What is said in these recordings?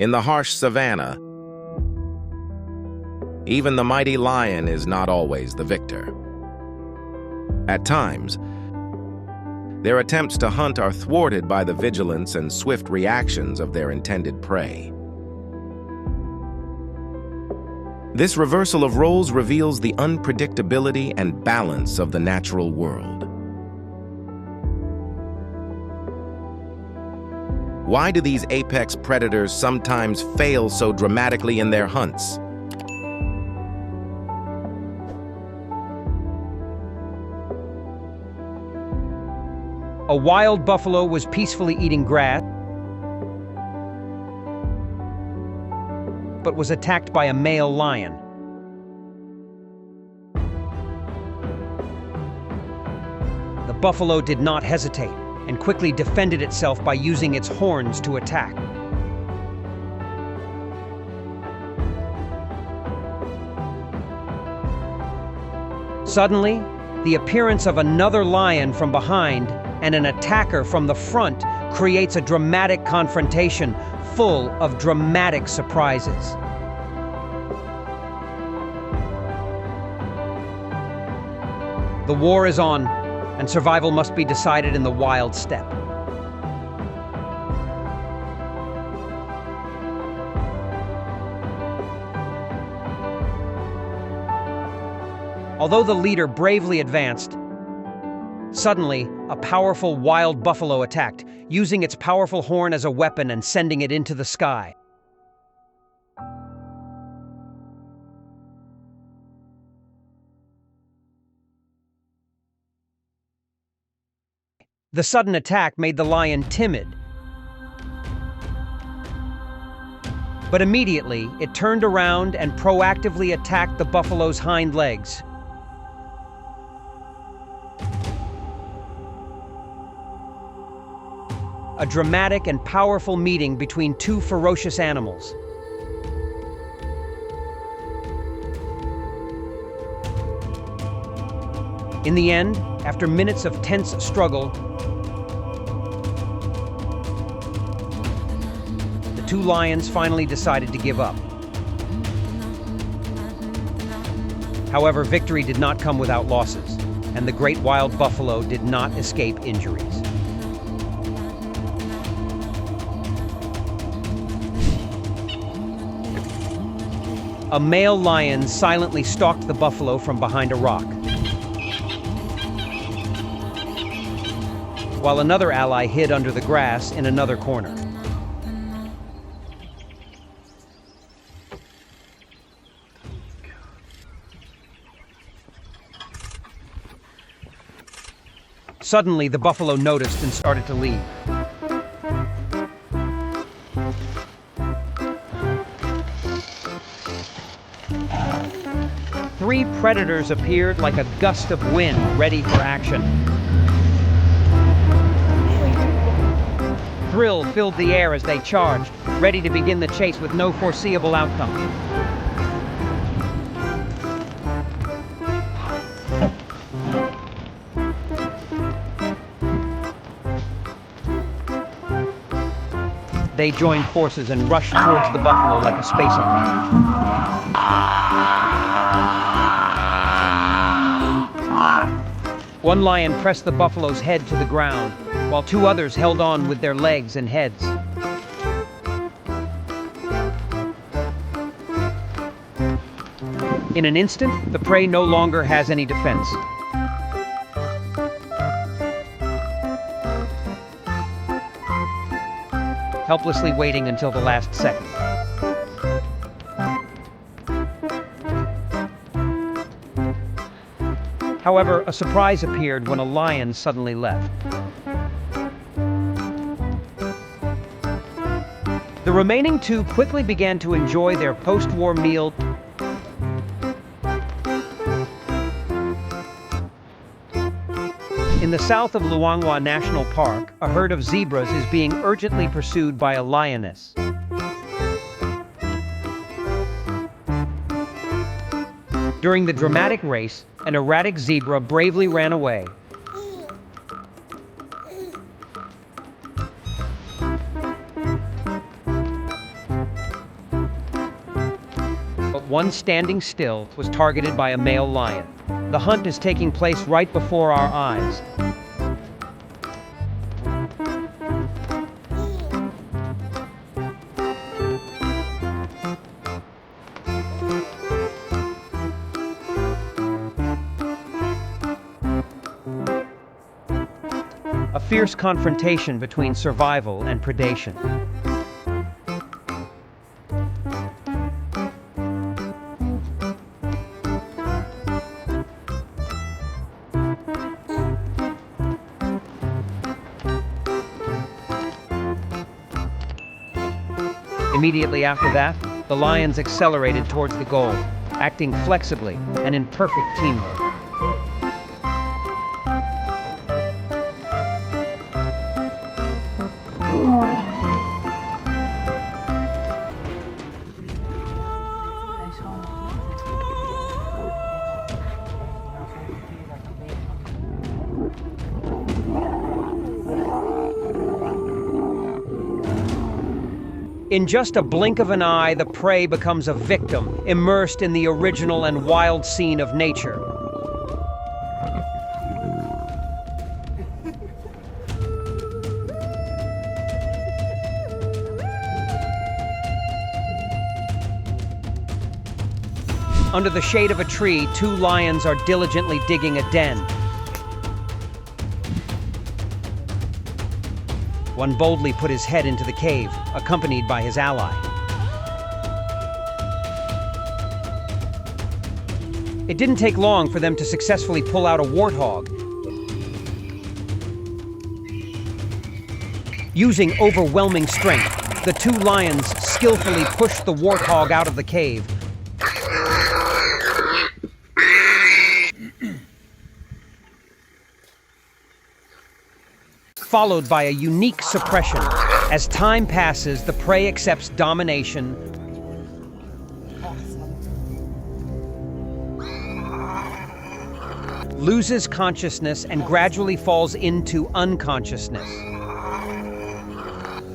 In the harsh savanna, even the mighty lion is not always the victor. At times, their attempts to hunt are thwarted by the vigilance and swift reactions of their intended prey. This reversal of roles reveals the unpredictability and balance of the natural world. Why do these apex predators sometimes fail so dramatically in their hunts? A wild buffalo was peacefully eating grass, but was attacked by a male lion. The buffalo did not hesitate and quickly defended itself by using its horns to attack. Suddenly, the appearance of another lion from behind and an attacker from the front creates a dramatic confrontation full of dramatic surprises. The war is on, and survival must be decided in the wild steppe. Although the leader bravely advanced, suddenly, a powerful wild buffalo attacked, using its powerful horn as a weapon and sending it into the sky. The sudden attack made the lion timid, but immediately it turned around and proactively attacked the buffalo's hind legs. A dramatic and powerful meeting between two ferocious animals. In the end, after minutes of tense struggle, the two lions finally decided to give up. However, victory did not come without losses, and the great wild buffalo did not escape injuries. A male lion silently stalked the buffalo from behind a rock, while another ally hid under the grass in another corner. Suddenly, the buffalo noticed and started to leave. Three predators appeared like a gust of wind, ready for action. Thrill filled the air as they charged, ready to begin the chase with no foreseeable outcome. They joined forces and rushed towards the buffalo like a space opera. One lion pressed the buffalo's head to the ground, while two others held on with their legs and heads. In an instant, the prey no longer has any defense. Helplessly waiting until the last second. However, a surprise appeared when a lion suddenly left. The remaining two quickly began to enjoy their post-war meal. In the south of Luangwa National Park, a herd of zebras is being urgently pursued by a lioness. During the dramatic race, an erratic zebra bravely ran away. one standing still, was targeted by a male lion. The hunt is taking place right before our eyes. A fierce confrontation between survival and predation. Immediately after that, the lions accelerated towards the goal, acting flexibly and in perfect teamwork. In just a blink of an eye, the prey becomes a victim, immersed in the original and wild scene of nature. Under the shade of a tree, two lions are diligently digging a den. One boldly put his head into the cave, accompanied by his ally. It didn't take long for them to successfully pull out a warthog. Using overwhelming strength, the two lions skillfully pushed the warthog out of the cave. Followed by a unique suppression. As time passes, the prey accepts domination, loses consciousness, and gradually falls into unconsciousness.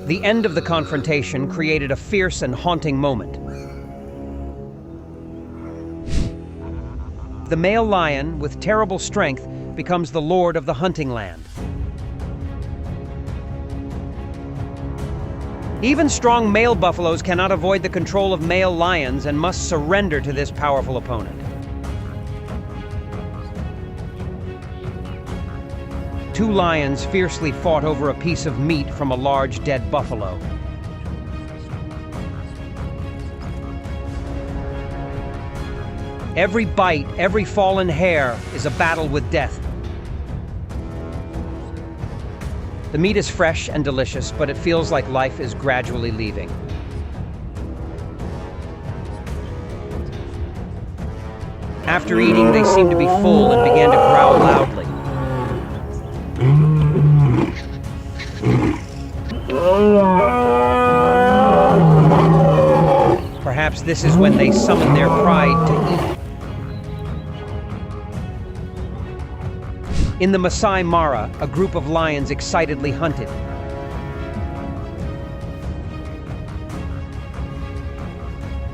The end of the confrontation created a fierce and haunting moment. The male lion, with terrible strength, becomes the lord of the hunting land. Even strong male buffaloes cannot avoid the control of male lions and must surrender to this powerful opponent. Two lions fiercely fought over a piece of meat from a large dead buffalo. Every bite, every fallen hair is a battle with death. The meat is fresh and delicious, but it feels like life is gradually leaving. After eating, they seemed to be full and began to growl loudly. Perhaps this is when they summon their pride to eat. In the Masai Mara, a group of lions excitedly hunted.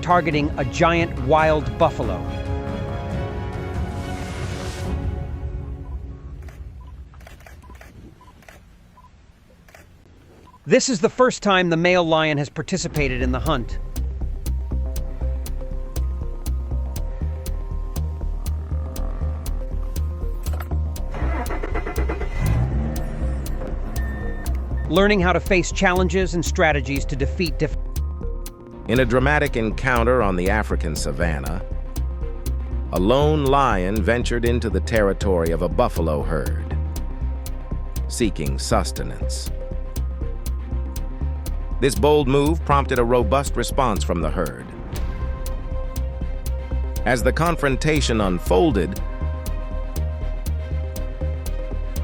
Targeting a giant wild buffalo. This is the first time the male lion has participated in the hunt. Learning how to face challenges and strategies to defeat In a dramatic encounter on the African savanna, a lone lion ventured into the territory of a buffalo herd, seeking sustenance. This bold move prompted a robust response from the herd. As the confrontation unfolded,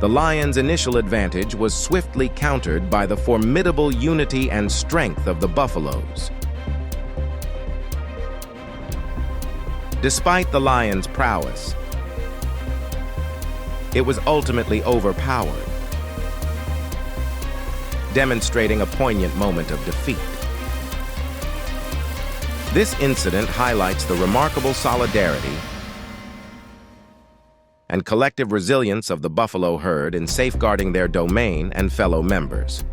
the lion's initial advantage was swiftly countered by the formidable unity and strength of the buffaloes. Despite the lion's prowess, it was ultimately overpowered, demonstrating a poignant moment of defeat. This incident highlights the remarkable solidarity and collective resilience of the buffalo herd in safeguarding their domain and fellow members.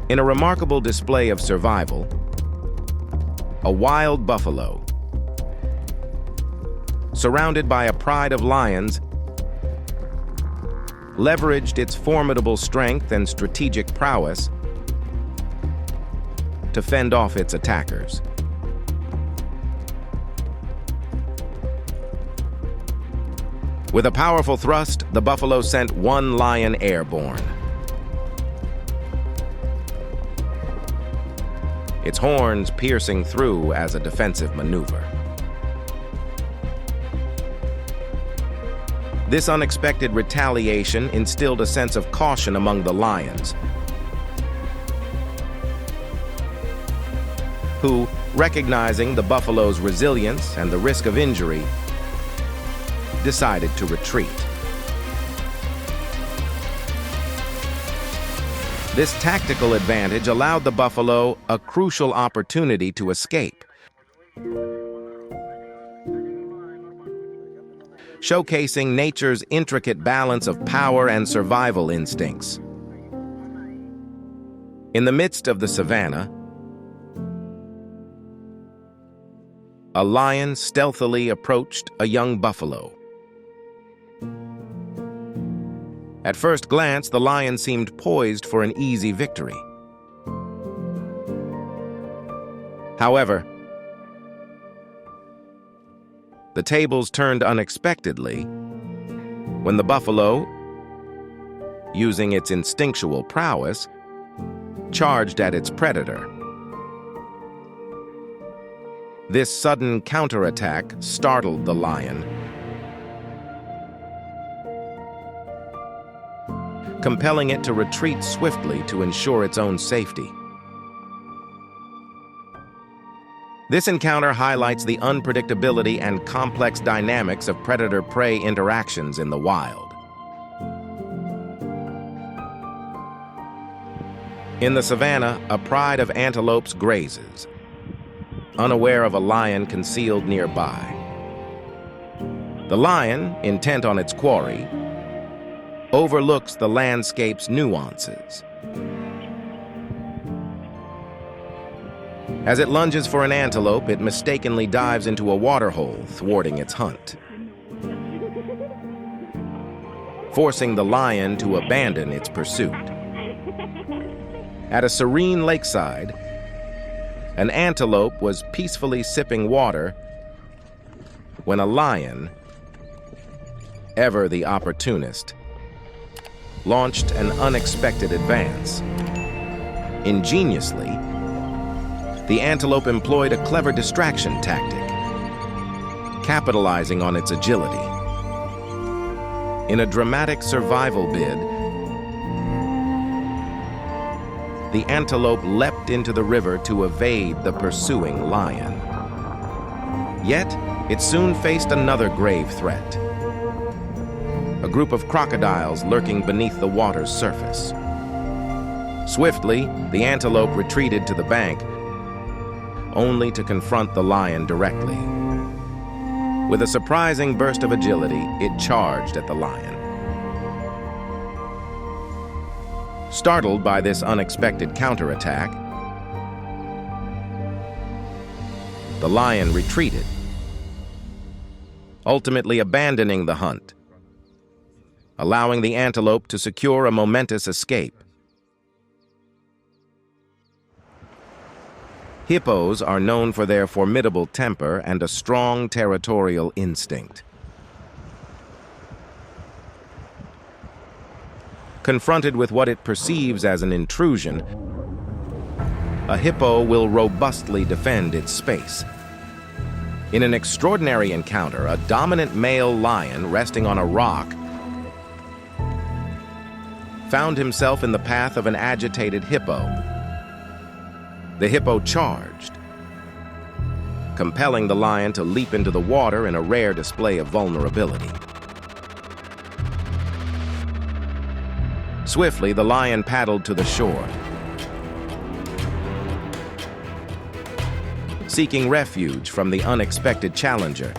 In a remarkable display of survival, a wild buffalo, surrounded by a pride of lions, leveraged its formidable strength and strategic prowess to fend off its attackers. With a powerful thrust, the buffalo sent one lion airborne. Its horns piercing through as a defensive maneuver. This unexpected retaliation instilled a sense of caution among the lions, who, recognizing the buffalo's resilience and the risk of injury, decided to retreat. This tactical advantage allowed the buffalo a crucial opportunity to escape, showcasing nature's intricate balance of power and survival instincts. In the midst of the savanna, a lion stealthily approached a young buffalo. At first glance, the lion seemed poised for an easy victory. However, the tables turned unexpectedly when the buffalo, using its instinctual prowess, charged at its predator. This sudden counterattack startled the lion, compelling it to retreat swiftly to ensure its own safety. This encounter highlights the unpredictability and complex dynamics of predator-prey interactions in the wild. In the savanna, a pride of antelopes grazes, unaware of a lion concealed nearby. The lion, intent on its quarry, overlooks the landscape's nuances. As it lunges for an antelope, it mistakenly dives into a waterhole, thwarting its hunt, forcing the lion to abandon its pursuit. At a serene lakeside, an antelope was peacefully sipping water when a lion, ever the opportunist, launched an unexpected advance. Ingeniously, the antelope employed a clever distraction tactic, capitalizing on its agility. In a dramatic survival bid, the antelope leapt into the river to evade the pursuing lion. Yet, it soon faced another grave threat: a group of crocodiles lurking beneath the water's surface. Swiftly, the antelope retreated to the bank, only to confront the lion directly. With a surprising burst of agility, it charged at the lion. Startled by this unexpected counterattack, the lion retreated, ultimately abandoning the hunt, allowing the antelope to secure a momentous escape. Hippos are known for their formidable temper and a strong territorial instinct. Confronted with what it perceives as an intrusion, a hippo will robustly defend its space. In an extraordinary encounter, a dominant male lion resting on a rock found himself in the path of an agitated hippo. The hippo charged, compelling the lion to leap into the water in a rare display of vulnerability. Swiftly, the lion paddled to the shore, seeking refuge from the unexpected challenger,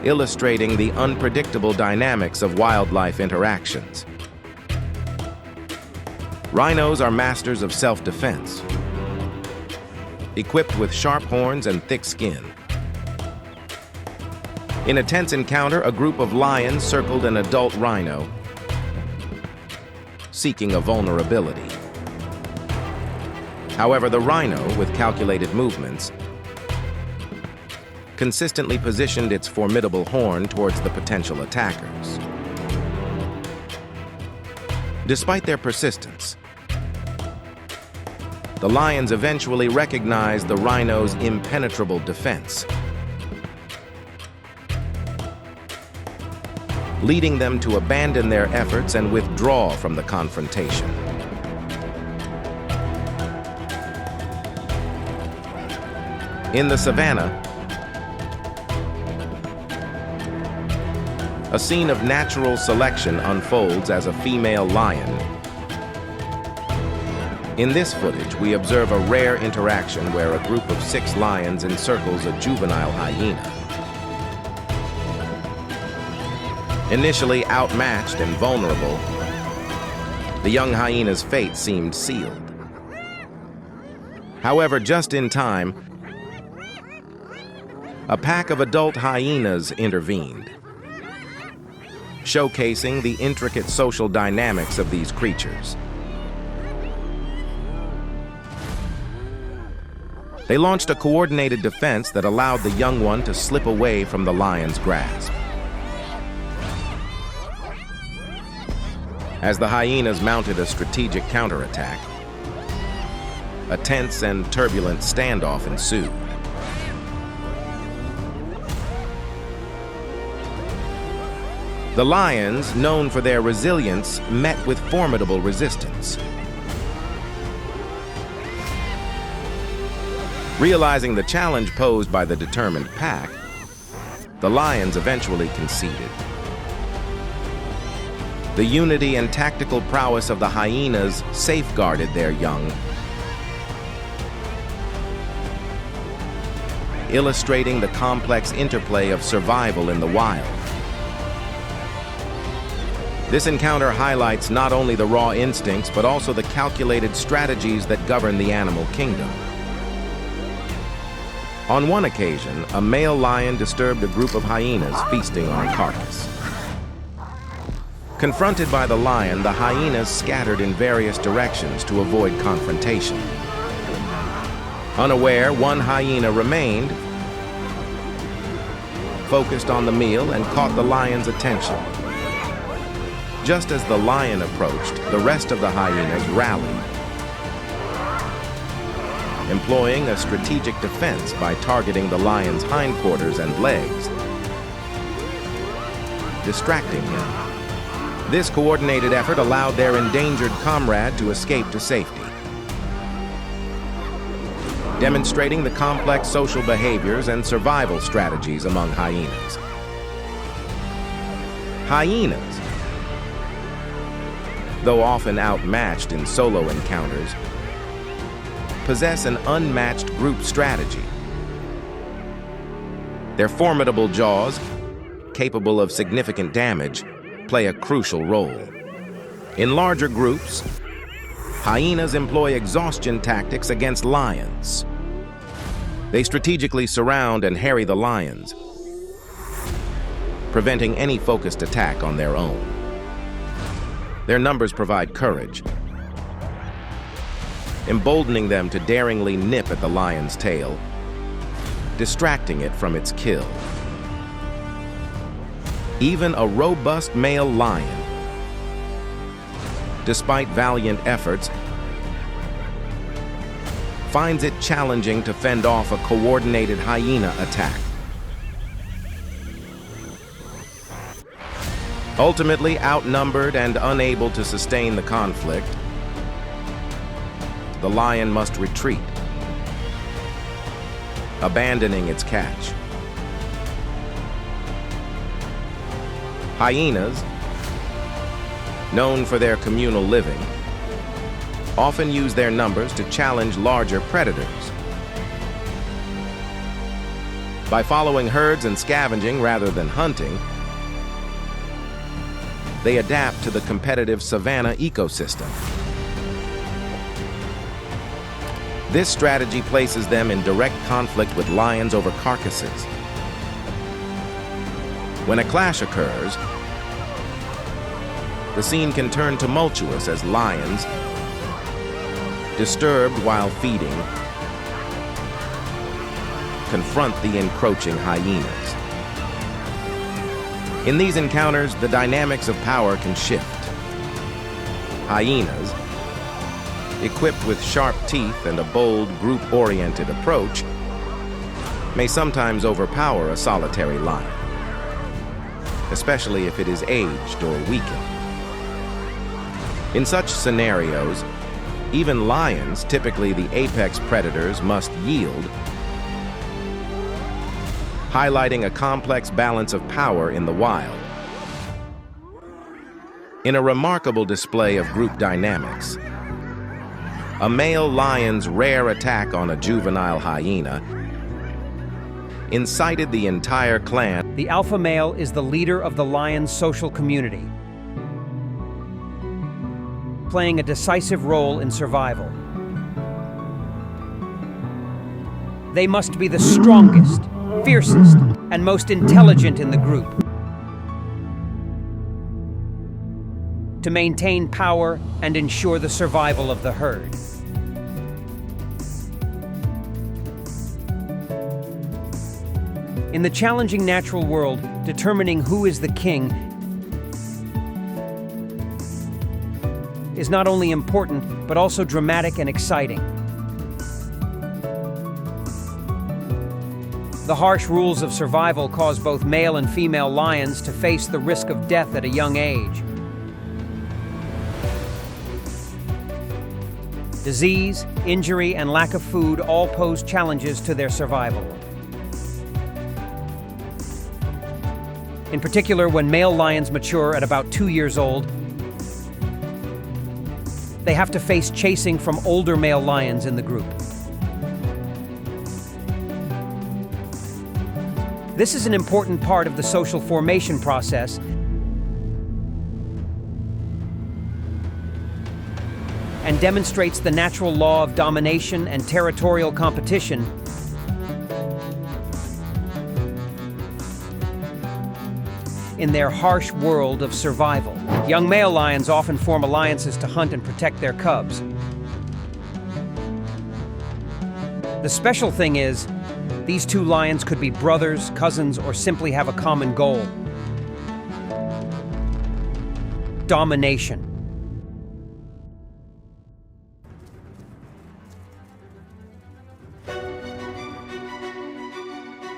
illustrating the unpredictable dynamics of wildlife interactions. Rhinos are masters of self-defense, equipped with sharp horns and thick skin. In a tense encounter, a group of lions circled an adult rhino, seeking a vulnerability. However, the rhino, with calculated movements, consistently positioned its formidable horn towards the potential attackers. Despite their persistence, the lions eventually recognized the rhino's impenetrable defense, leading them to abandon their efforts and withdraw from the confrontation. In the savannah, a scene of natural selection unfolds as a female lion. In this footage, we observe a rare interaction where a group of 6 lions encircles a juvenile hyena. Initially outmatched and vulnerable, the young hyena's fate seemed sealed. However, just in time, a pack of adult hyenas intervened, showcasing the intricate social dynamics of these creatures. They launched a coordinated defense that allowed the young one to slip away from the lion's grasp. As the hyenas mounted a strategic counterattack, a tense and turbulent standoff ensued. The lions, known for their resilience, met with formidable resistance. Realizing the challenge posed by the determined pack, the lions eventually conceded. The unity and tactical prowess of the hyenas safeguarded their young, illustrating the complex interplay of survival in the wild. This encounter highlights not only the raw instincts, but also the calculated strategies that govern the animal kingdom. On one occasion, a male lion disturbed a group of hyenas feasting on a carcass. Confronted by the lion, the hyenas scattered in various directions to avoid confrontation. Unaware, one hyena remained, focused on the meal, and caught the lion's attention. Just as the lion approached, the rest of the hyenas rallied, employing a strategic defense by targeting the lion's hindquarters and legs, distracting him. This coordinated effort allowed their endangered comrade to escape to safety, demonstrating the complex social behaviors and survival strategies among hyenas. Hyenas, though often outmatched in solo encounters, possess an unmatched group strategy. Their formidable jaws, capable of significant damage, play a crucial role. In larger groups, hyenas employ exhaustion tactics against lions. They strategically surround and harry the lions, preventing any focused attack on their own. Their numbers provide courage, emboldening them to daringly nip at the lion's tail, distracting it from its kill. Even a robust male lion, despite valiant efforts, finds it challenging to fend off a coordinated hyena attack. Ultimately outnumbered and unable to sustain the conflict, the lion must retreat, abandoning its catch. Hyenas, known for their communal living, often use their numbers to challenge larger predators, By following herds and scavenging rather than hunting, they adapt to the competitive savanna ecosystem. This strategy places them in direct conflict with lions over carcasses. When a clash occurs, the scene can turn tumultuous as lions, disturbed while feeding, confront the encroaching hyenas. In these encounters, the dynamics of power can shift. Hyenas, equipped with sharp teeth and a bold, group-oriented approach, may sometimes overpower a solitary lion, especially if it is aged or weakened. In such scenarios, even lions, typically the apex predators, must yield, highlighting a complex balance of power in the wild. In a remarkable display of group dynamics, a male lion's rare attack on a juvenile hyena incited the entire clan. The alpha male is the leader of the lion's social community, playing a decisive role in survival. They must be the strongest, fiercest, and most intelligent in the group to maintain power and ensure the survival of the herd. In the challenging natural world, determining who is the king is not only important, but also dramatic and exciting. The harsh rules of survival cause both male and female lions to face the risk of death at a young age. Disease, injury, and lack of food all pose challenges to their survival. In particular, when male lions mature at about 2 years old, they have to face chasing from older male lions in the group. This is an important part of the social formation process and demonstrates the natural law of domination and territorial competition in their harsh world of survival. Young male lions often form alliances to hunt and protect their cubs. The special thing is, these two lions could be brothers, cousins, or simply have a common goal: domination.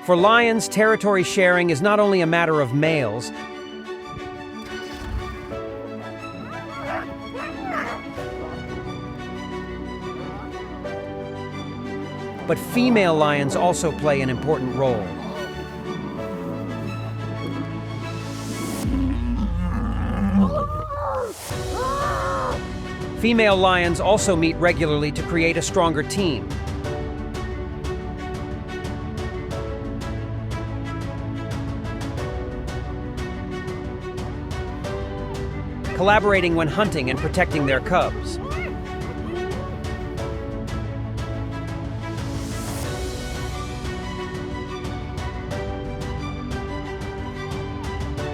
For lions, territory sharing is not only a matter of males, but female lions also play an important role. Female lions also meet regularly to create a stronger team. Collaborating when hunting and protecting their cubs.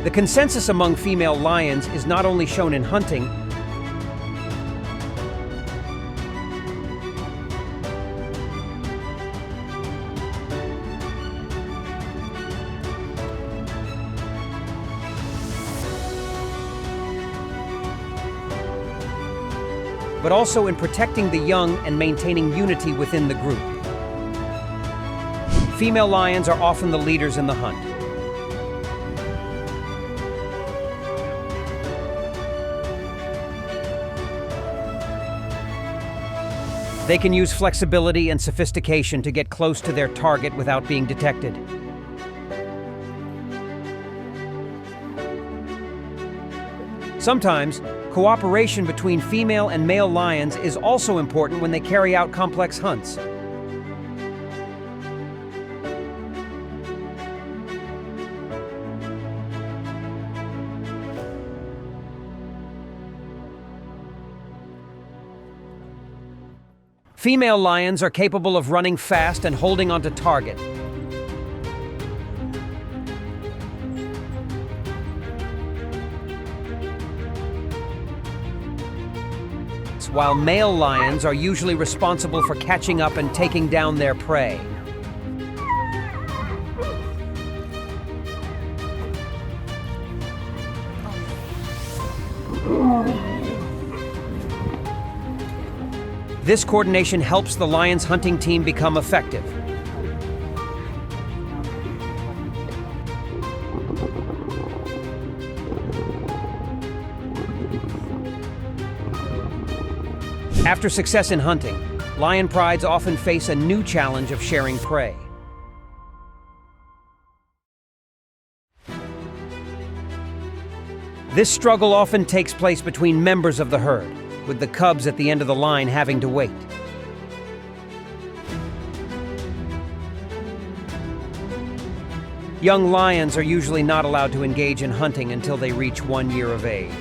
The consensus among female lions is not only shown in hunting, but also in protecting the young and maintaining unity within the group. Female lions are often the leaders in the hunt. They can use flexibility and sophistication to get close to their target without being detected. Sometimes, cooperation between female and male lions is also important when they carry out complex hunts. Female lions are capable of running fast and holding onto target. While male lions are usually responsible for catching up and taking down their prey. This coordination helps the lion's hunting team become effective. After success in hunting, lion prides often face a new challenge of sharing prey. This struggle often takes place between members of the herd, with the cubs at the end of the line having to wait. Young lions are usually not allowed to engage in hunting until they reach 1 year of age.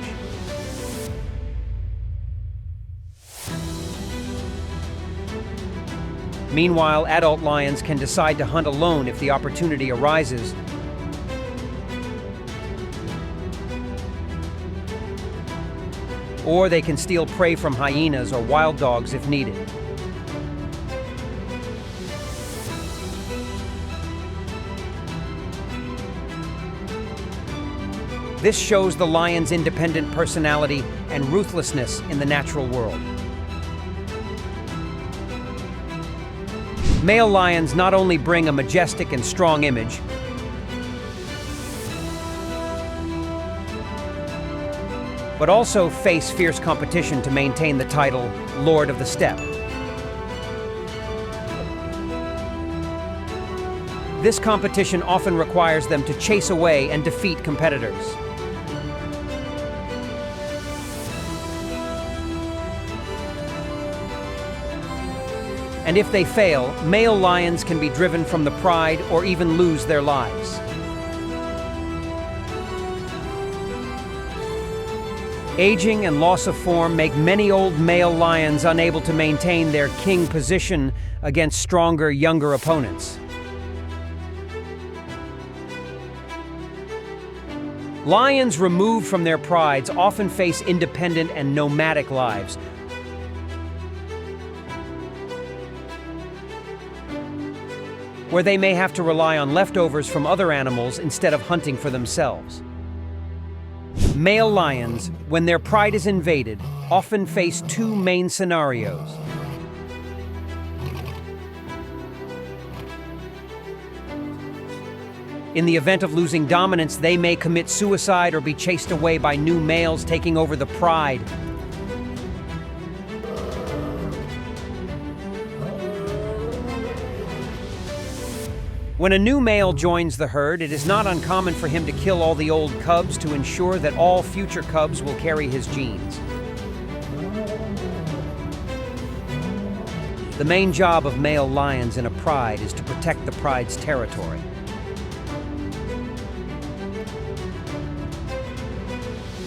Meanwhile, adult lions can decide to hunt alone if the opportunity arises. Or they can steal prey from hyenas or wild dogs if needed. This shows the lion's independent personality and ruthlessness in the natural world. Male lions not only bring a majestic and strong image, but also face fierce competition to maintain the title Lord of the Steppe. This competition often requires them to chase away and defeat competitors. And if they fail, male lions can be driven from the pride or even lose their lives. Aging and loss of form make many old male lions unable to maintain their king position against stronger, younger opponents. Lions removed from their prides often face independent and nomadic lives, where they may have to rely on leftovers from other animals instead of hunting for themselves. Male lions, when their pride is invaded, often face two main scenarios. In the event of losing dominance, they may commit suicide or be chased away by new males taking over the pride. When a new male joins the herd, it is not uncommon for him to kill all the old cubs to ensure that all future cubs will carry his genes. The main job of male lions in a pride is to protect the pride's territory.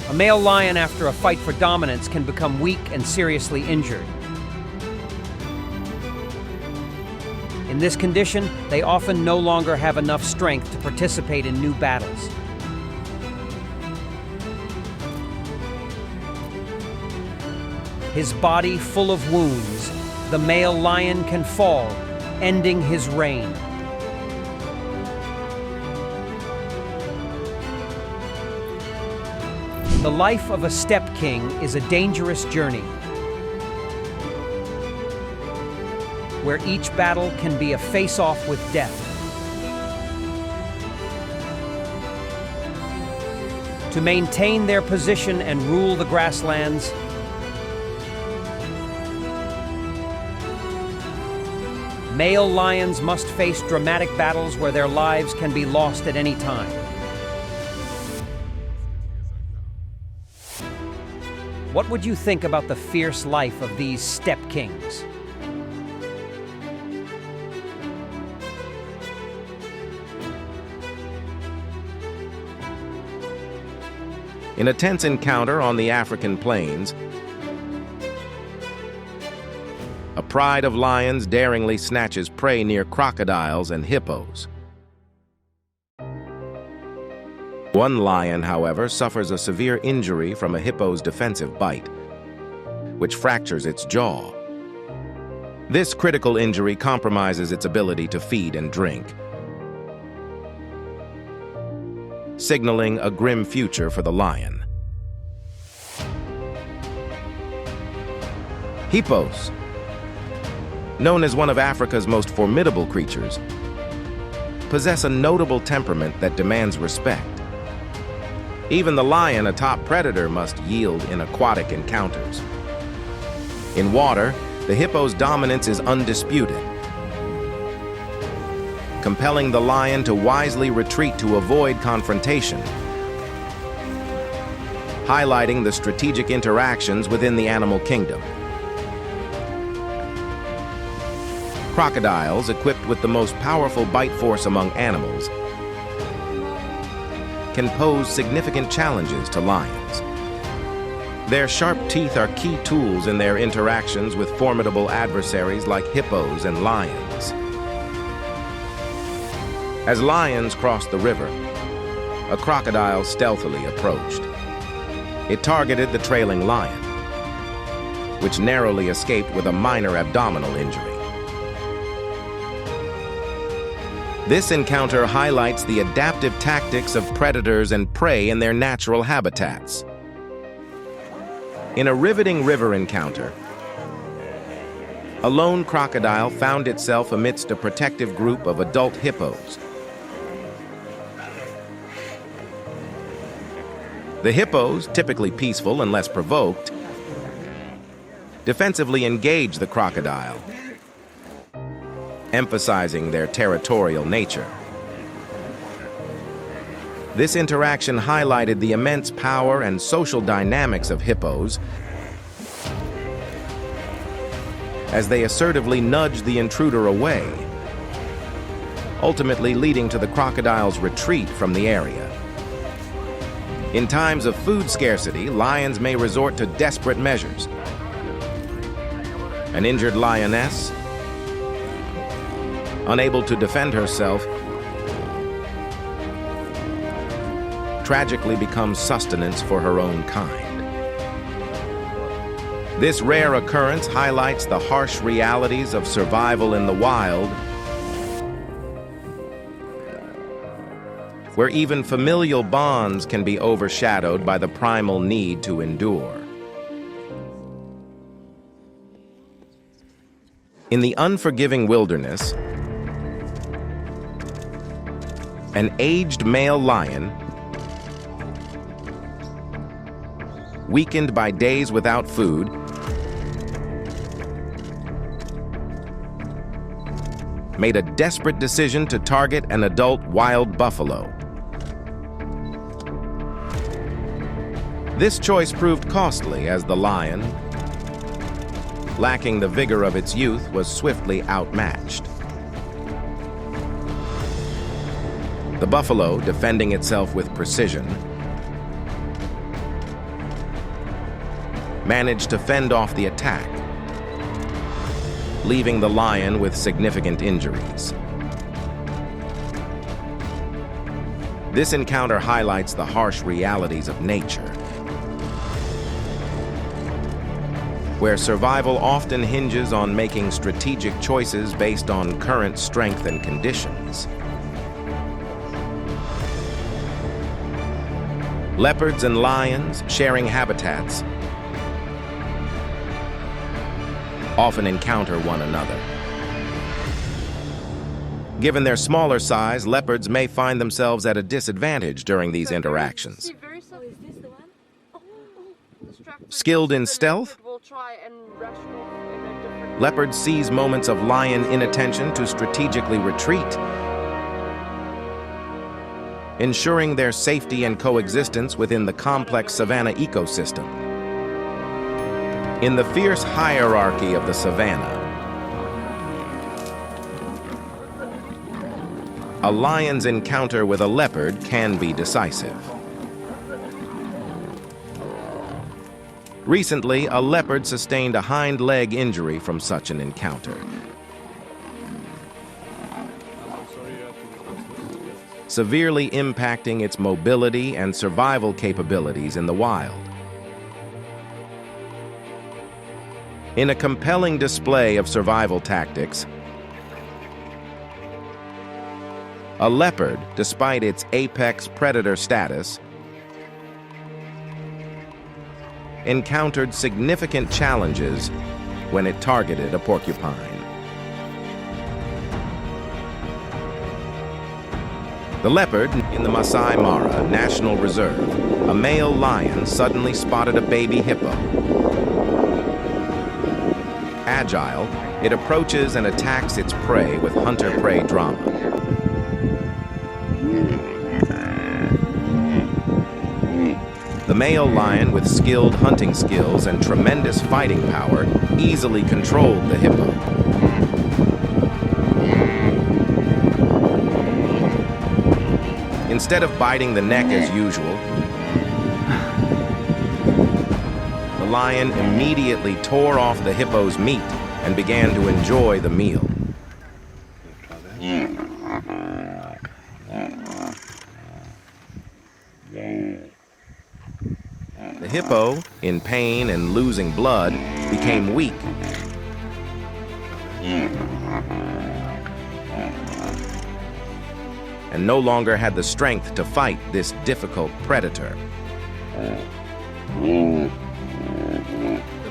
A male lion after a fight for dominance can become weak and seriously injured. In this condition, they often no longer have enough strength to participate in new battles. His body full of wounds, the male lion can fall, ending his reign. The life of a steppe king is a dangerous journey, where each battle can be a face-off with death. To maintain their position and rule the grasslands, male lions must face dramatic battles where their lives can be lost at any time. What would you think about the fierce life of these steppe kings? In a tense encounter on the African plains, A pride of lions daringly snatches prey near crocodiles and hippos. One lion, however, suffers a severe injury from a hippo's defensive bite, which fractures its jaw. This critical injury compromises its ability to feed and drink, signaling a grim future for the lion. Hippos, known as one of Africa's most formidable creatures, possess a notable temperament that demands respect. Even the lion, a top predator, must yield in aquatic encounters. In water, the hippo's dominance is undisputed, compelling the lion to wisely retreat to avoid confrontation, highlighting the strategic interactions within the animal kingdom. Crocodiles, equipped with the most powerful bite force among animals, can pose significant challenges to lions. Their sharp teeth are key tools in their interactions with formidable adversaries like hippos and lions. As lions crossed the river, a crocodile stealthily approached. It targeted the trailing lion, which narrowly escaped with a minor abdominal injury. This encounter highlights the adaptive tactics of predators and prey in their natural habitats. In a riveting river encounter, a lone crocodile found itself amidst a protective group of adult hippos. The hippos, typically peaceful and less provoked, defensively engage the crocodile, emphasizing their territorial nature. This interaction highlighted the immense power and social dynamics of hippos as they assertively nudged the intruder away, ultimately leading to the crocodile's retreat from the area. In times of food scarcity, lions may resort to desperate measures. An injured lioness, unable to defend herself, tragically becomes sustenance for her own kind. This rare occurrence highlights the harsh realities of survival in the wild, where even familial bonds can be overshadowed by the primal need to endure. In the unforgiving wilderness, an aged male lion, weakened by days without food, made a desperate decision to target an adult wild buffalo. This choice proved costly as the lion, lacking the vigor of its youth, was swiftly outmatched. The buffalo, defending itself with precision, managed to fend off the attack, leaving the lion with significant injuries. This encounter highlights the harsh realities of nature, where survival often hinges on making strategic choices based on current strength and conditions. Leopards and lions, sharing habitats, often encounter one another. Given their smaller size, leopards may find themselves at a disadvantage during these interactions. Skilled in stealth, leopards seize moments of lion inattention to strategically retreat, ensuring their safety and coexistence within the complex savanna ecosystem. In the fierce hierarchy of the savanna, a lion's encounter with a leopard can be decisive. Recently, a leopard sustained a hind leg injury from such an encounter, severely impacting its mobility and survival capabilities in the wild. In a compelling display of survival tactics, a leopard, despite its apex predator status, encountered significant challenges when it targeted a porcupine. The leopard in the Masai Mara National Reserve, a male lion suddenly spotted a baby hippo. Agile, it approaches and attacks its prey with hunter-prey drama. The male lion, with skilled hunting skills and tremendous fighting power, easily controlled the hippo. Instead of biting the neck as usual, the lion immediately tore off the hippo's meat and began to enjoy the meal. The hippo, in pain and losing blood, became weak. And no longer had the strength to fight this difficult predator. The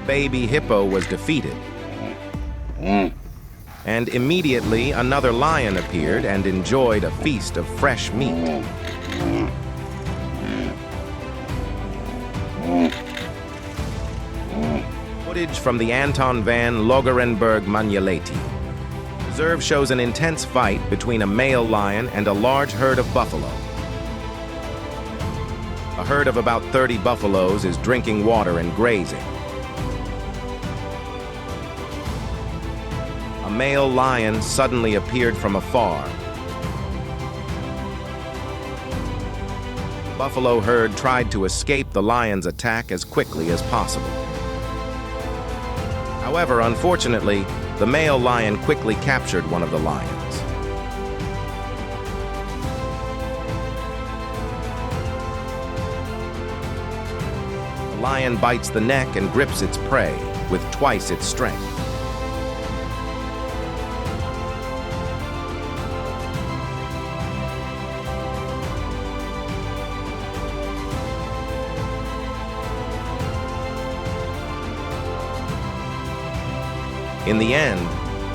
baby hippo was defeated. And immediately another lion appeared and enjoyed a feast of fresh meat. Footage from the Anton van Logerenberg Manjaleti Reserve shows an intense fight between a male lion and a large herd of buffalo. A herd of about 30 buffaloes is drinking water and grazing. A male lion suddenly appeared from afar. The buffalo herd tried to escape the lion's attack as quickly as possible. However, unfortunately, the male lion quickly captured one of the lions. The lion bites the neck and grips its prey with twice its strength. In the end,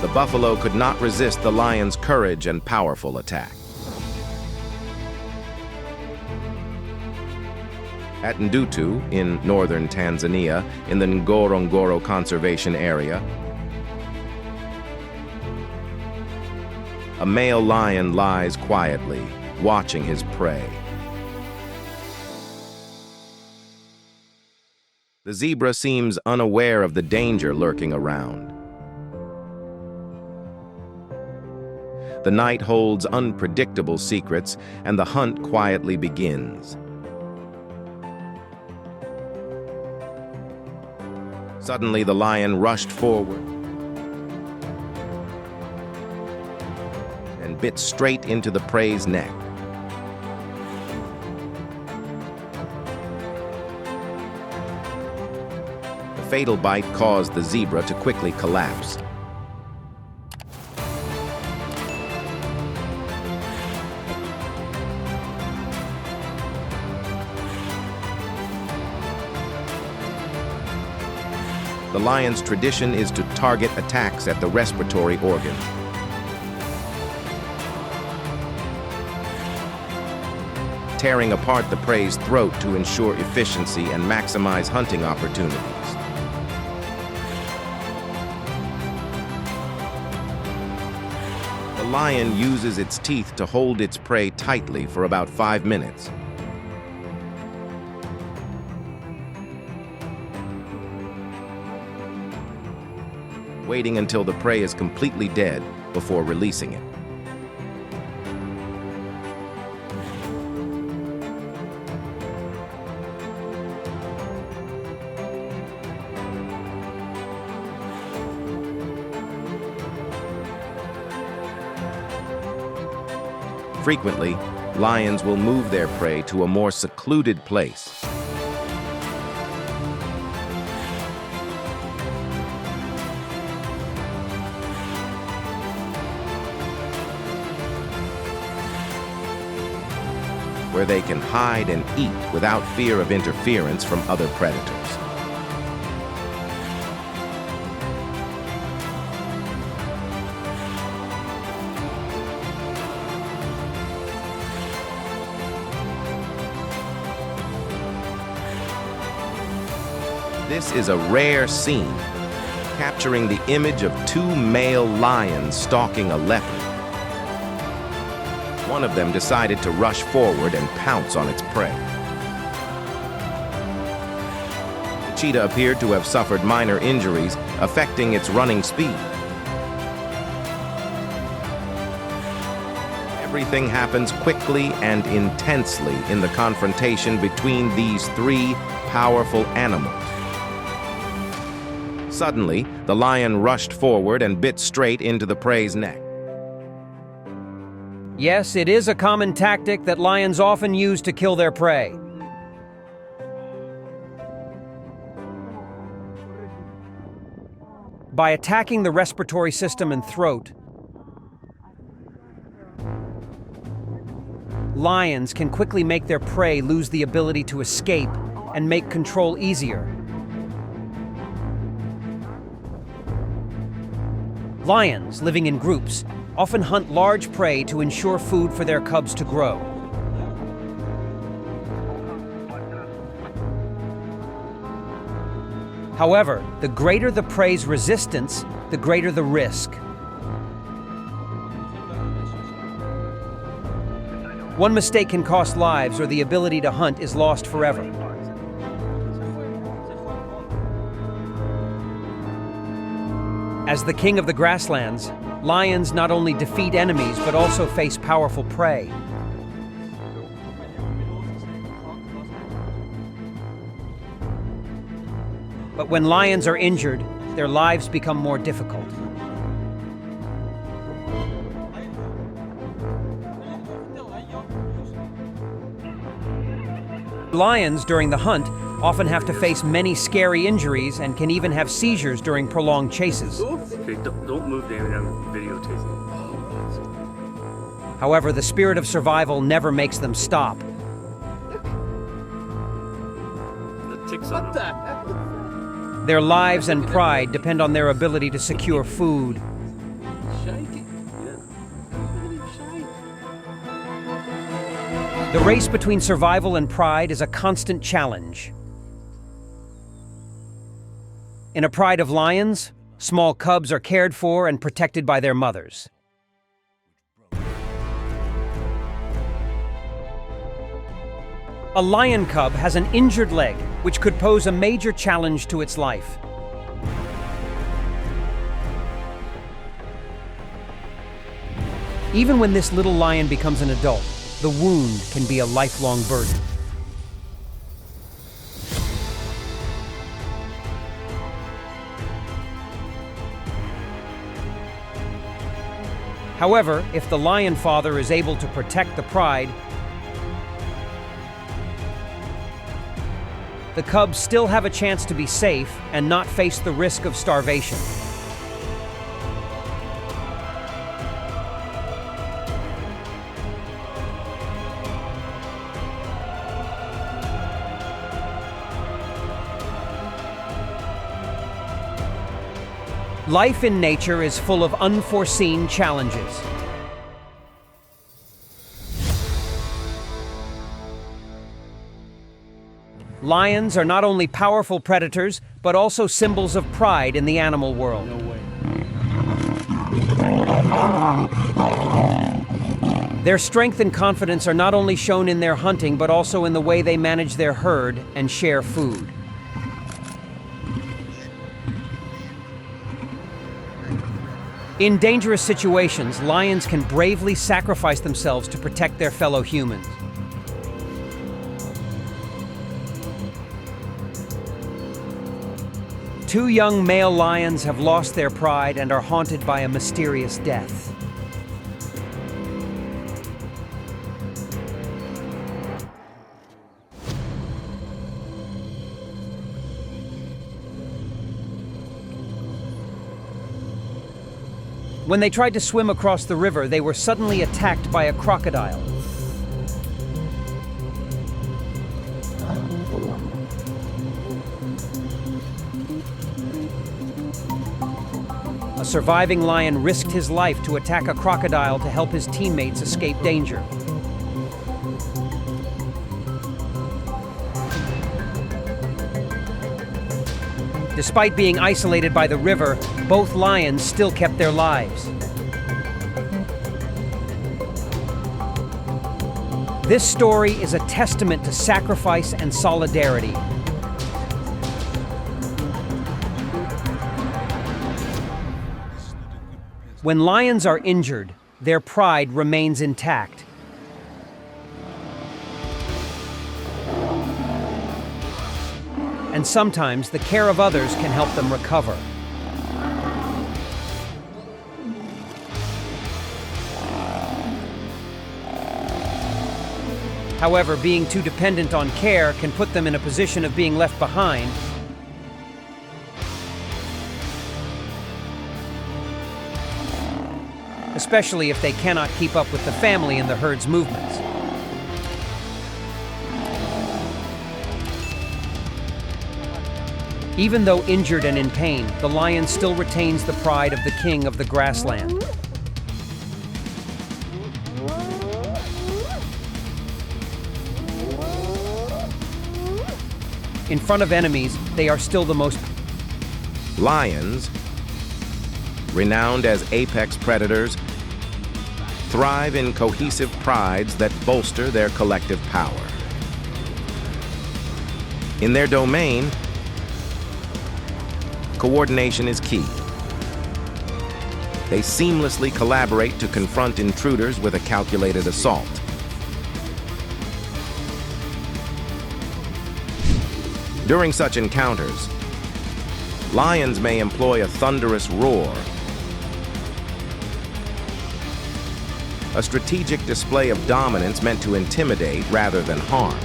the buffalo could not resist the lion's courage and powerful attack. At Ndutu, in northern Tanzania, in the Ngorongoro Conservation Area, a male lion lies quietly, watching his prey. The zebra seems unaware of the danger lurking around. The night holds unpredictable secrets, and the hunt quietly begins. Suddenly, the lion rushed forward and bit straight into the prey's neck. The fatal bite caused the zebra to quickly collapse. The lion's tradition is to target attacks at the respiratory organ. Tearing apart the prey's throat to ensure efficiency and maximize hunting opportunities. The lion uses its teeth to hold its prey tightly for about 5 minutes. Waiting until the prey is completely dead before releasing it. Frequently, lions will move their prey to a more secluded place. Where they can hide and eat without fear of interference from other predators. This is a rare scene, capturing the image of two male lions stalking a leopard. One of them decided to rush forward and pounce on its prey. The cheetah appeared to have suffered minor injuries, affecting its running speed. Everything happens quickly and intensely in the confrontation between these three powerful animals. Suddenly, the lion rushed forward and bit straight into the prey's neck. Yes, it is a common tactic that lions often use to kill their prey. By attacking the respiratory system and throat, lions can quickly make their prey lose the ability to escape and make control easier. Lions, living in groups, often hunt large prey to ensure food for their cubs to grow. However, the greater the prey's resistance, the greater the risk. One mistake can cost lives, or the ability to hunt is lost forever. As the king of the grasslands, lions not only defeat enemies but also face powerful prey. But when lions are injured, their lives become more difficult. Lions during the hunt often have to face many scary injuries and can even have seizures during prolonged chases. Okay, don't move, Danny. I'm videotaping. However, the spirit of survival never makes them stop. The ticks on them. Their lives and pride depend on their ability to secure food. The race between survival and pride is a constant challenge. In a pride of lions, small cubs are cared for and protected by their mothers. A lion cub has an injured leg, which could pose a major challenge to its life. Even when this little lion becomes an adult, the wound can be a lifelong burden. However, if the lion father is able to protect the pride, the cubs still have a chance to be safe and not face the risk of starvation. Life in nature is full of unforeseen challenges. Lions are not only powerful predators, but also symbols of pride in the animal world. No way. Their strength and confidence are not only shown in their hunting, but also in the way they manage their herd and share food. In dangerous situations, lions can bravely sacrifice themselves to protect their fellow humans. Two young male lions have lost their pride and are haunted by a mysterious death. When they tried to swim across the river, they were suddenly attacked by a crocodile. A surviving lion risked his life to attack a crocodile to help his teammates escape danger. Despite being isolated by the river, both lions still kept their lives. This story is a testament to sacrifice and solidarity. When lions are injured, their pride remains intact. And sometimes the care of others can help them recover. However, being too dependent on care can put them in a position of being left behind, especially if they cannot keep up with the family and the herd's movements. Even though injured and in pain, the lion still retains the pride of the king of the grassland. In front of enemies, they are still the most... Lions, renowned as apex predators, thrive in cohesive prides that bolster their collective power. In their domain, coordination is key. They seamlessly collaborate to confront intruders with a calculated assault. During such encounters, lions may employ a thunderous roar, a strategic display of dominance meant to intimidate rather than harm,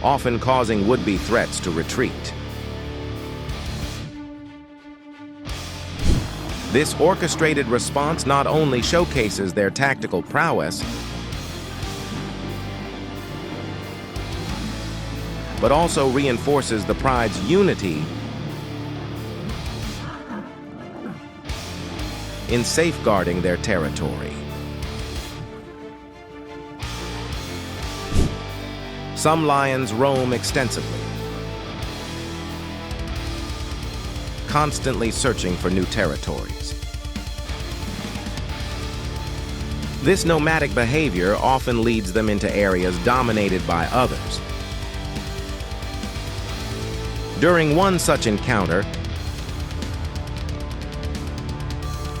often causing would-be threats to retreat. This orchestrated response not only showcases their tactical prowess, but also reinforces the pride's unity in safeguarding their territory. Some lions roam extensively, constantly searching for new territories. This nomadic behavior often leads them into areas dominated by others. During one such encounter,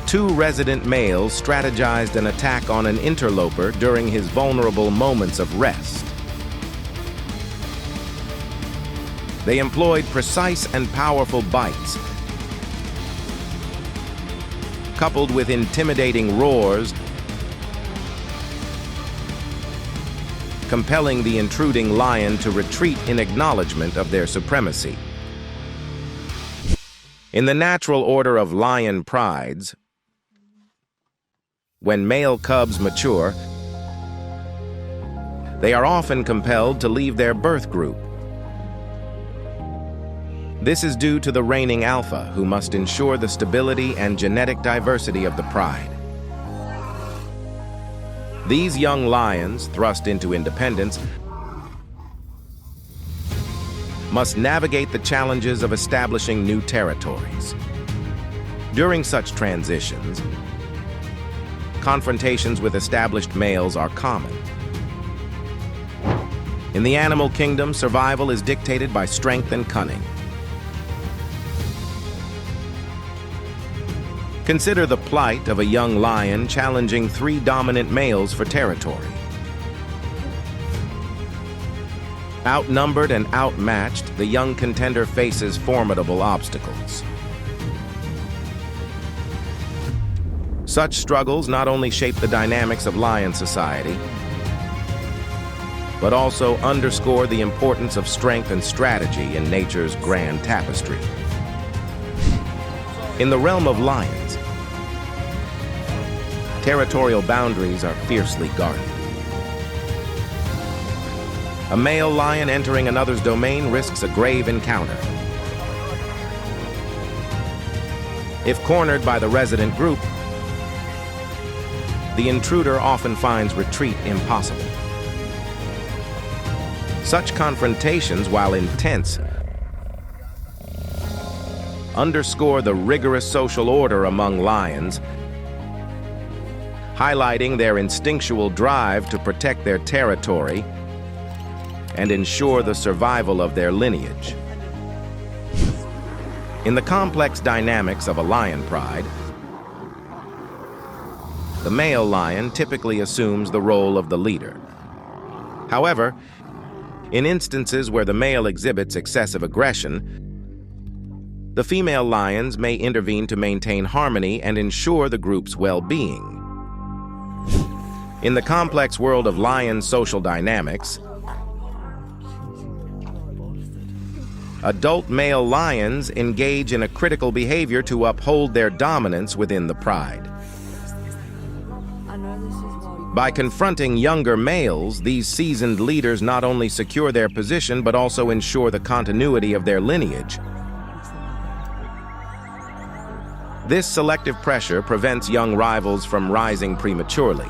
two resident males strategized an attack on an interloper during his vulnerable moments of rest. They employed precise and powerful bites, coupled with intimidating roars, compelling the intruding lion to retreat in acknowledgement of their supremacy. In the natural order of lion prides, when male cubs mature, they are often compelled to leave their birth group. This is due to the reigning alpha, who must ensure the stability and genetic diversity of the pride. These young lions, thrust into independence, must navigate the challenges of establishing new territories. During such transitions, confrontations with established males are common. In the animal kingdom, survival is dictated by strength and cunning. Consider the plight of a young lion challenging three dominant males for territory. Outnumbered and outmatched, the young contender faces formidable obstacles. Such struggles not only shape the dynamics of lion society, but also underscore the importance of strength and strategy in nature's grand tapestry. In the realm of lions, territorial boundaries are fiercely guarded. A male lion entering another's domain risks a grave encounter. If cornered by the resident group, the intruder often finds retreat impossible. Such confrontations, while intense, underscore the rigorous social order among lions, highlighting their instinctual drive to protect their territory and ensure the survival of their lineage. In the complex dynamics of a lion pride, the male lion typically assumes the role of the leader. However, in instances where the male exhibits excessive aggression, the female lions may intervene to maintain harmony and ensure the group's well-being. In the complex world of lion social dynamics, adult male lions engage in a critical behavior to uphold their dominance within the pride. By confronting younger males, these seasoned leaders not only secure their position but also ensure the continuity of their lineage. This selective pressure prevents young rivals from rising prematurely,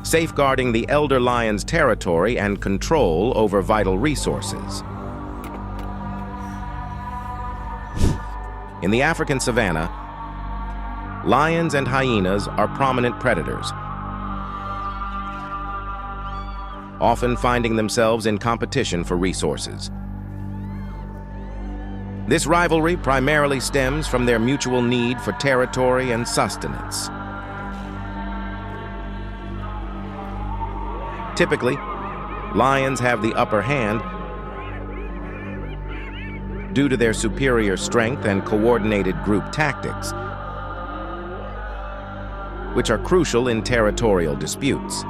safeguarding the elder lion's territory and control over vital resources. In the African savanna, lions and hyenas are prominent predators, often finding themselves in competition for resources. This rivalry primarily stems from their mutual need for territory and sustenance. Typically, lions have the upper hand due to their superior strength and coordinated group tactics, which are crucial in territorial disputes.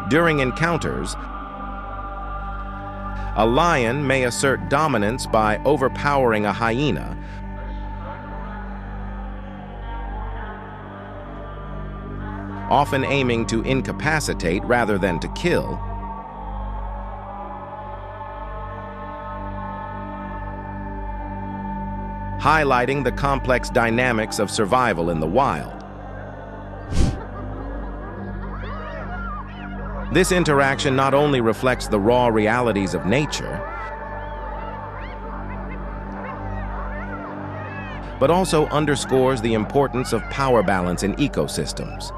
During encounters, a lion may assert dominance by overpowering a hyena, often aiming to incapacitate rather than to kill. Highlighting the complex dynamics of survival in the wild. This interaction not only reflects the raw realities of nature, but also underscores the importance of power balance in ecosystems.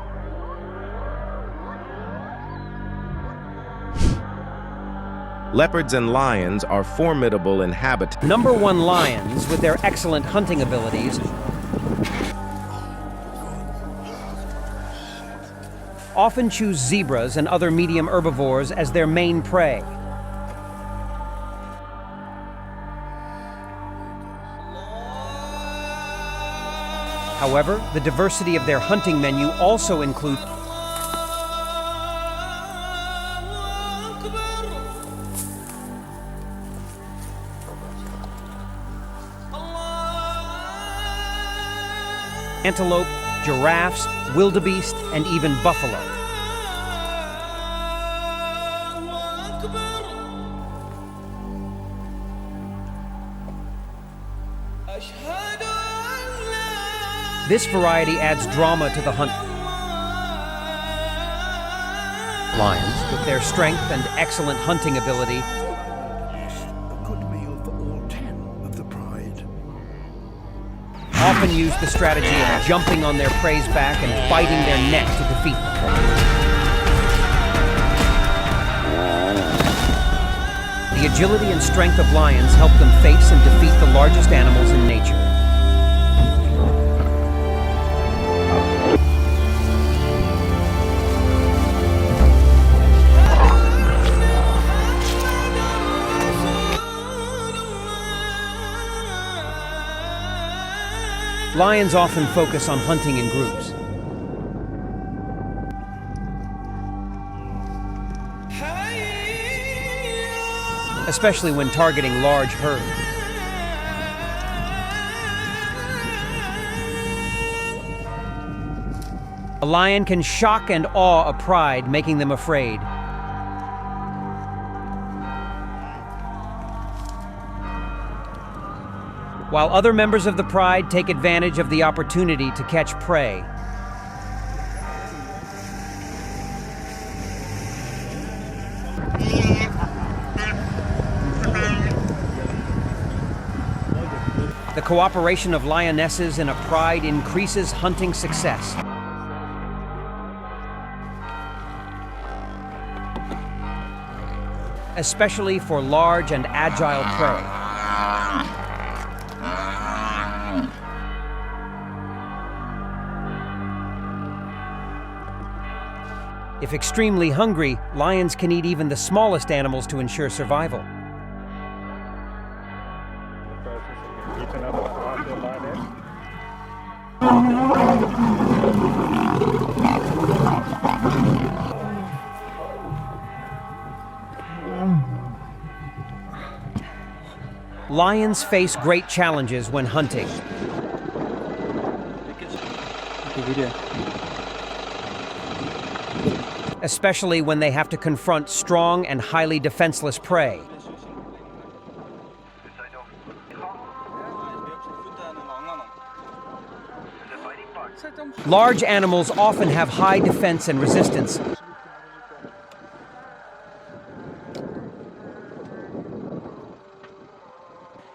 Leopards and lions are formidable inhabitants. Number 1 lions, with their excellent hunting abilities, often choose zebras and other medium herbivores as their main prey. However, the diversity of their hunting menu also includes antelope, giraffes, wildebeest, and even buffalo. This variety adds drama to the hunt. Lions, with their strength and excellent hunting ability, a good meal for all 10 of the pride. often use the strategy of jumping on their prey's back and biting their neck to defeat them. The agility and strength of lions help them face and defeat the largest animals in nature. Lions often focus on hunting in groups. Especially when targeting large herds. A lion can shock and awe a pride, making them afraid. While other members of the pride take advantage of the opportunity to catch prey. The cooperation of lionesses in a pride increases hunting success. Especially for large and agile prey. If extremely hungry, lions can eat even the smallest animals to ensure survival. Lions face great challenges when hunting. Especially when they have to confront strong and highly defenseless prey. Large animals often have high defense and resistance.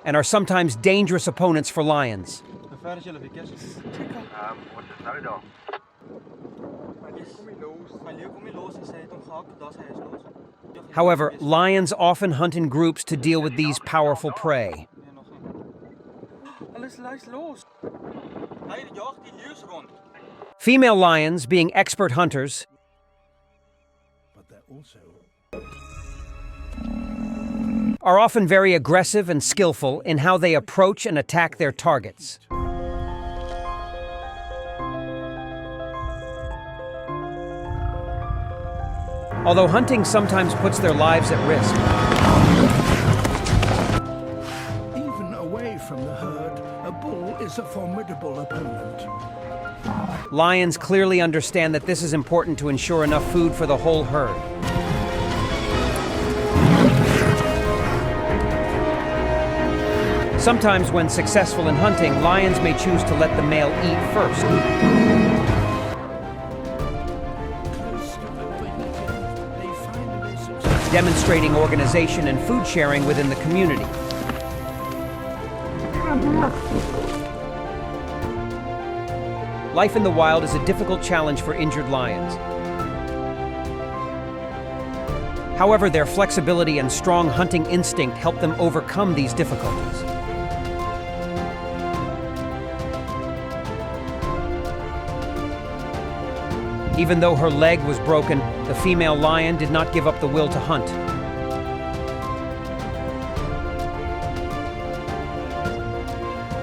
And are sometimes dangerous opponents for lions. However, lions often hunt in groups to deal with these powerful prey. Female lions, being expert hunters, are often very aggressive and skillful in how they approach and attack their targets. Although hunting sometimes puts their lives at risk. Even away from the herd, a bull is a formidable opponent. Lions clearly understand that this is important to ensure enough food for the whole herd. Sometimes when successful in hunting, lions may choose to let the male eat first. Demonstrating organization and food sharing within the community. Life in the wild is a difficult challenge for injured lions. However, their flexibility and strong hunting instinct help them overcome these difficulties. Even though her leg was broken, the female lion did not give up the will to hunt.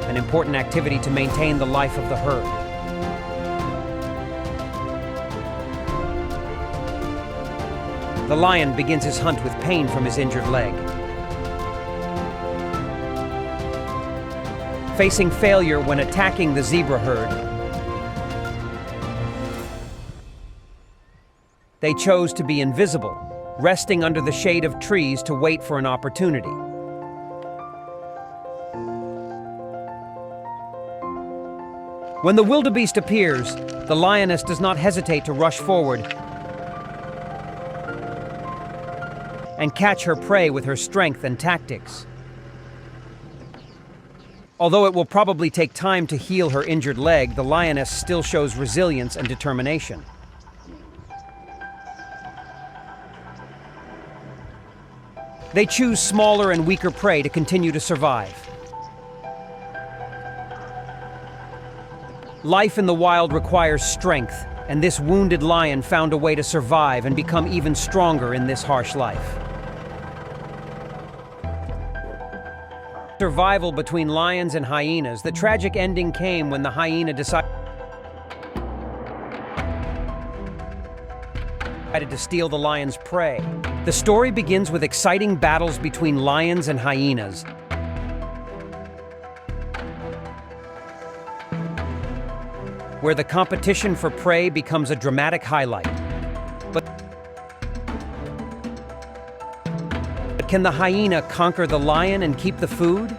An important activity to maintain the life of the herd. The lion begins his hunt with pain from his injured leg. Facing failure when attacking the zebra herd, they chose to be invisible, resting under the shade of trees to wait for an opportunity. When the wildebeest appears, the lioness does not hesitate to rush forward and catch her prey with her strength and tactics. Although it will probably take time to heal her injured leg, the lioness still shows resilience and determination. They choose smaller and weaker prey to continue to survive. Life in the wild requires strength, and this wounded lion found a way to survive and become even stronger in this harsh life. Survival between lions and hyenas, the tragic ending came when the hyena decided to steal the lion's prey. The story begins with exciting battles between lions and hyenas. where the competition for prey becomes a dramatic highlight. But can the hyena conquer the lion and keep the food?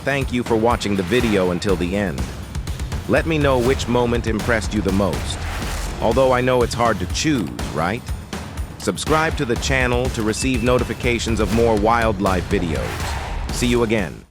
Thank you for watching the video until the end. Let me know which moment impressed you the most. Although I know it's hard to choose, right? Subscribe to the channel to receive notifications of more wildlife videos. See you again.